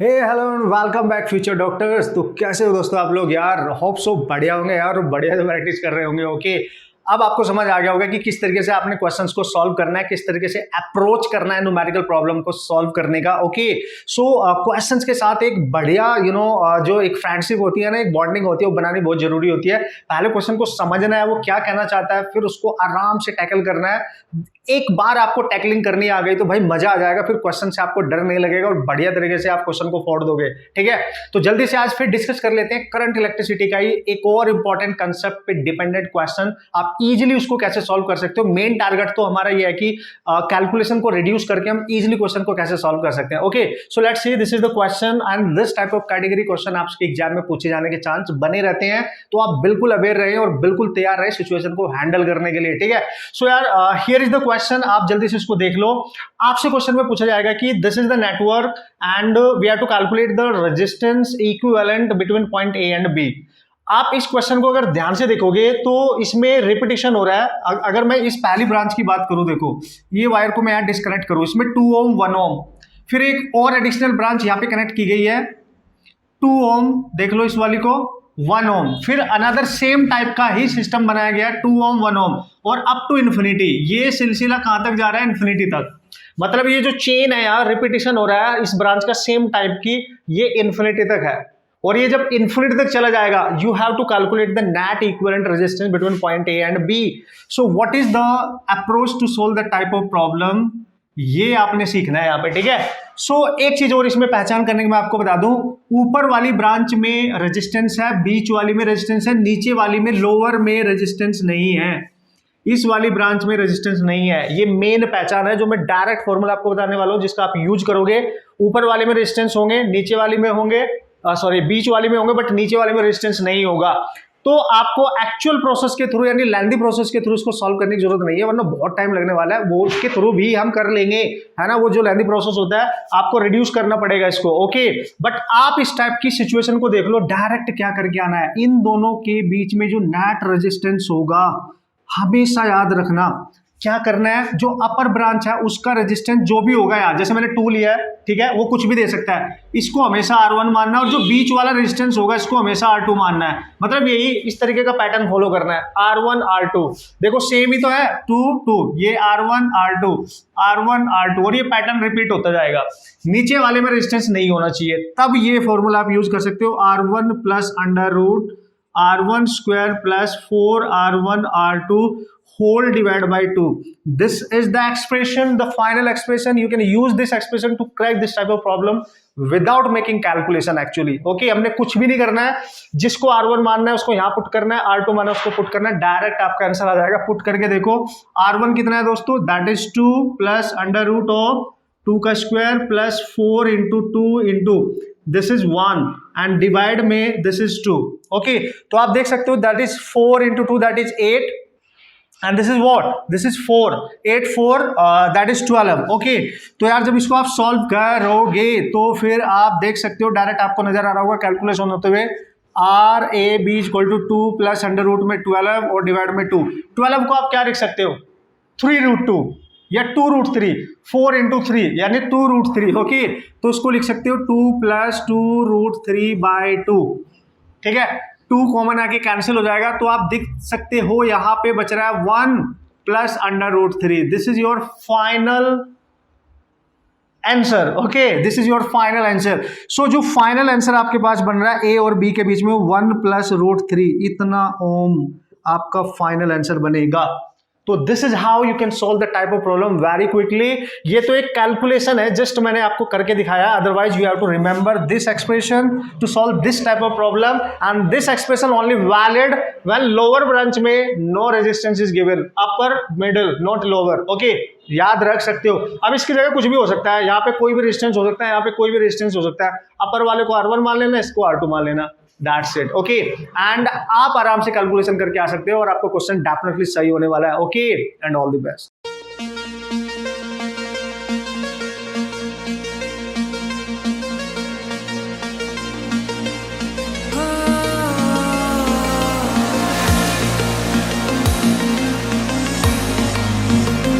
Hey hello and welcome back future doctors. तो कैसे हो दोस्तों आप लोग यार? होप सो बढ़िया होंगे यार, और बढ़िया से प्रैक्टिस कर रहे होंगे। ओके, अब आपको समझ आ गया होगा कि किस तरीके से आपने क्वेश्चंस को सॉल्व करना है, किस तरीके से अप्रोच करना है न्यूमेरिकल प्रॉब्लम को सॉल्व करने का। ओके, सो क्वेश्चंस के साथ एक बढ़िया जो एक फ्रेंडशिप होती है ना, एक बॉन्डिंग होती है, वो बनानी बहुत जरूरी होती है। पहले क्वेश्चन को समझना है वो क्या कहना चाहता है, फिर उसको आराम से टैकल करना है। एक बार आपको टैकलिंग करनी आ गई तो भाई मजा आ जाएगा, फिर क्वेश्चन से आपको डर नहीं लगेगा और बढ़िया तरीके से आप क्वेश्चन को फोड़ दोगे। ठीक है, तो जल्दी से आज फिर डिस्कस कर लेते हैं करंट इलेक्ट्रिसिटी का ही एक और इंपॉर्टेंट कंसेप्ट पे डिपेंडेंट क्वेश्चन। आप इजीली उसको कैसे सॉल्व कर सकते हो। मेन टारगेट तो हमारा ये है कि कैलकुलेशन को रिड्यूस करके हम इजीली क्वेश्चन को कैसे सॉल्व कर सकते हैं। Okay, so let's see this is the question and this type of category question आपके एग्जाम में पूछे जाने के चांस बने रहते हैं, तो आप बिल्कुल अवेयर रहे और बिल्कुल तैयार रहे सिचुएशन को हैंडल करने के लिए। ठीक है, सो यार हियर इज द क्वेश्चन, आप जल्दी से इसको देख लो। आपसे क्वेश्चन में पूछा जाएगा कि this is the network and we have to calculate the resistance equivalent between point A and B. आप इस क्वेश्चन को अगर ध्यान से देखोगे तो इसमें रिपीटिशन हो रहा है। अगर मैं इस पहली ब्रांच की बात करूं, देखो ये वायर को मैं यहां डिस्कनेक्ट करूं, इसमें 2 ओम 1 ओम, फिर एक और एडिशनल ब्रांच यहां पे कनेक्ट की गई है 2 ओम, देख लो इस वाली को 1 ओम, फिर अनदर सेम टाइप का ही सिस्टम बनाया गया 2 ओम 1 ओम और अप टू इन्फिनिटी। ये सिलसिला कहां तक जा रहा है? इन्फिनिटी तक। मतलब ये जो चेन है यार, रिपीटिशन हो रहा है इस ब्रांच का सेम टाइप की, ये इन्फिनिटी तक है। और ये जब इन्फिनिटी तक चला जाएगा, you have to calculate the net equivalent resistance between point A and B. So what is the approach to solve the type of problem, ये आपने सीखना है यहाँ पे। ठीक है, सो एक चीज और इसमें पहचान करने की मैं आपको बता दूं, ऊपर वाली ब्रांच में रेजिस्टेंस है, बीच वाली में रेजिस्टेंस है, नीचे वाली में लोअर में रेजिस्टेंस नहीं है। इस वाली ब्रांच में रेजिस्टेंस नहीं है। ये मेन पहचान है जो मैं डायरेक्ट फॉर्मूला आपको बताने वाला हूं, जिसका आप यूज करोगे। ऊपर वाले में रेजिस्टेंस होंगे, नीचे वाली में होंगे, सॉरी बीच वाले में होंगे, बट नीचे वाले में रेजिस्टेंस नहीं होगा। तो आपको एक्चुअल प्रोसेस के थ्रू, यानी लेंथी प्रोसेस के थ्रू इसको सॉल्व करने की जरूरत नहीं है, वरना बहुत टाइम लगने वाला है। वो उसके थ्रू भी हम कर लेंगे, है ना। वो जो लेंथी प्रोसेस होता है आपको रिड्यूस करना पड़ेगा इसको। ओके, बट आप इस टाइप की सिचुएशन को देख लो, डायरेक्ट क्या करके आना है, इन दोनों के बीच में जो नेट रेजिस्टेंस होगा, हमेशा याद रखना क्या करना है, जो अपर ब्रांच है उसका रेजिस्टेंस जो भी होगा यार, जैसे मैंने 2 लिया है, ठीक है, वो कुछ भी दे सकता है, इसको हमेशा R1 मानना है, और जो बीच वाला रेजिस्टेंस होगा इसको हमेशा R2 मानना है। मतलब यही इस तरीके का पैटर्न फॉलो करना है, R1 R2, देखो सेम ही तो है, 2 2, ये R1 R2 R1 R2, और ये पैटर्न रिपीट होता जाएगा। नीचे वाले में रेजिस्टेंस नहीं होना चाहिए, तब ये फॉर्मूला आप यूज कर सकते हो, R1 plus under root R1 square plus 4 R1 R2 whole divided by 2. This is the expression, the final expression. You can use this expression to crack this type of problem without making calculation actually. Okay, हमने कुछ भी नहीं करना है, जिसको R1 मानना है उसको यहाँ पुट करना है, R2 मानना है उसको पुट करना है, डायरेक्ट आपका आंसर आ जाएगा। पुट करके देखो, R1 कितना है दोस्तों, that is 2 plus under root of 2 का square plus 4 into 2 into this is 1 and divide में दिस इज 2। ओके, तो आप देख सकते हो that is 4 into 2 that is 8 and this is what, this is 4 8 4 that is 12। okay, तो यार जब इसको आप सॉल्व करोगे तो फिर आप देख सकते हो, डायरेक्ट आपको नजर आ रहा होगा कैलकुलेशन होते हुए, R A B equal to 2 plus under root में 12 और डिवाइड में 2। 12 को आप क्या लिख सकते हो, 3 रूट 2 या 2 रूट 3, 4 इंटू 3 यानी 2 रूट 3। ओके, तो उसको लिख सकते हो 2 प्लस 2 रूट 3 बाई 2। ठीक है, 2 कॉमन आके कैंसिल हो जाएगा, तो आप देख सकते हो यहां पे बच रहा है 1 plus under root 3। This is your final answer. Okay, this is your final answer. So जो फाइनल आंसर आपके पास बन रहा है ए और बी के बीच में 1 प्लस रूट 3, इतना ओम आपका फाइनल आंसर बनेगा। तो this is how you can solve the type of problem very quickly. ये तो एक कैलकुलेशन है, जस्ट मैंने आपको करके दिखाया, otherwise you have to remember this expression to solve this type of problem, and this expression only valid when lower branch में no resistance is given, upper middle not lower. Okay, याद रख सकते हो। अब इसकी जगह कुछ भी हो सकता है, यहाँ पे कोई भी रेजिस्टेंस हो सकता है, यहाँ पे कोई भी रेजिस्टेंस हो सकता है, अपर वाले को R1 मान लेना, इसको R2 मान लेना, That's it. Okay, and आप आराम से कैलकुलेशन करके आ सकते हो और आपको क्वेश्चन डेफिनेटली सही होने वाला है। Okay, and all the best.